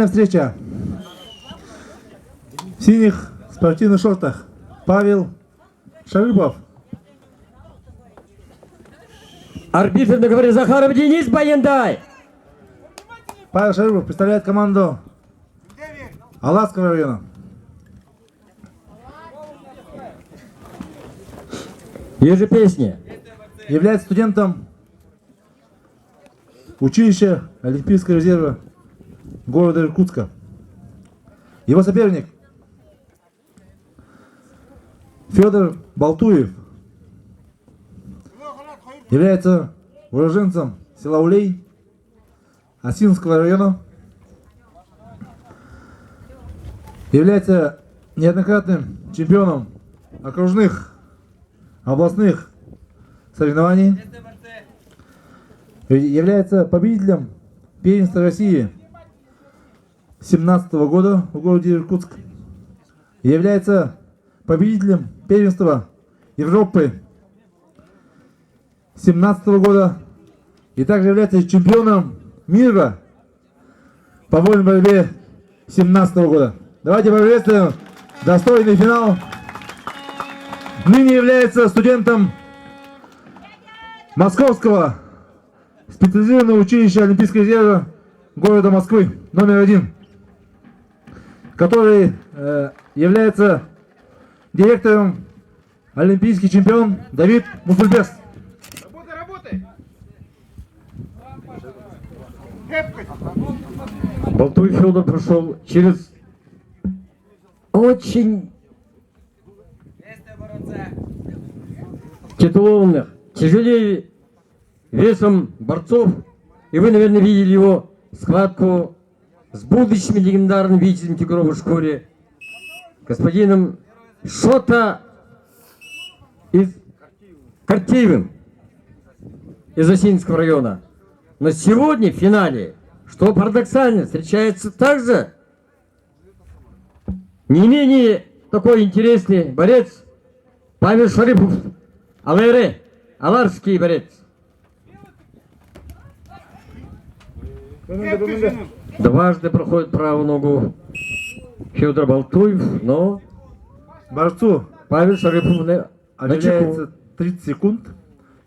Встреча. В синих спортивных шортах Павел Шарыпов. Арбитр на ковре Захаров Денис Баяндай. Павел Шарыпов представляет команду Алазского района. Ежепесня. Является студентом училища Олимпийского резерва города Иркутска. Его соперник Федор Балтуев является уроженцем села Улей Осинского района, является неоднократным чемпионом окружных, областных соревнований, является победителем первенства России 2017 года в городе Иркутск, является победителем первенства Европы 2017 года и также является чемпионом мира по вольной борьбе 2017 года. Давайте поприветствуем достойный финал. Ныне является студентом Московского специализированного училища Олимпийского резерва города Москвы №1, который является директором олимпийский чемпион Давид Мусульбес. Работай! Балтуев Федор прошел через очень титулованных, тяжелее весом борцов. И вы, наверное, видели его схватку с будущим легендарным витязем тигровой шкуре, господином Шота из Картеевым из Осинского района. Но сегодня в финале, что парадоксально, встречается также не менее такой интересный борец Павел Шарыпов, АЛР, аларский борец. Дважды проходит правую ногу Федор Балтуев, но Борцу Павел Шарыпов объявляется 30 секунд.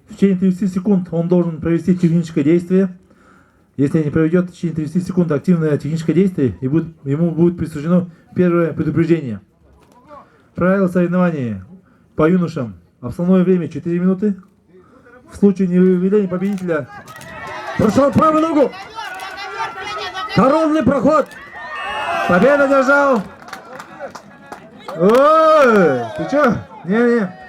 В течение 30 секунд он должен провести техническое действие. Если не проведет в течение 30 секунд активное техническое действие, ему будет присуждено первое предупреждение. Правила соревнования по юношам. Основное время 4 минуты. В случае невыявления победителя прошел правую ногу. Коронный проход. победа держал. Ой, ты чё? Не.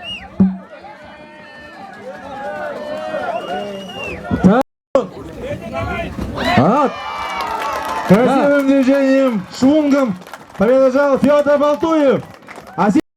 Красивым движением, швунгом победа держал Федор Балтуев.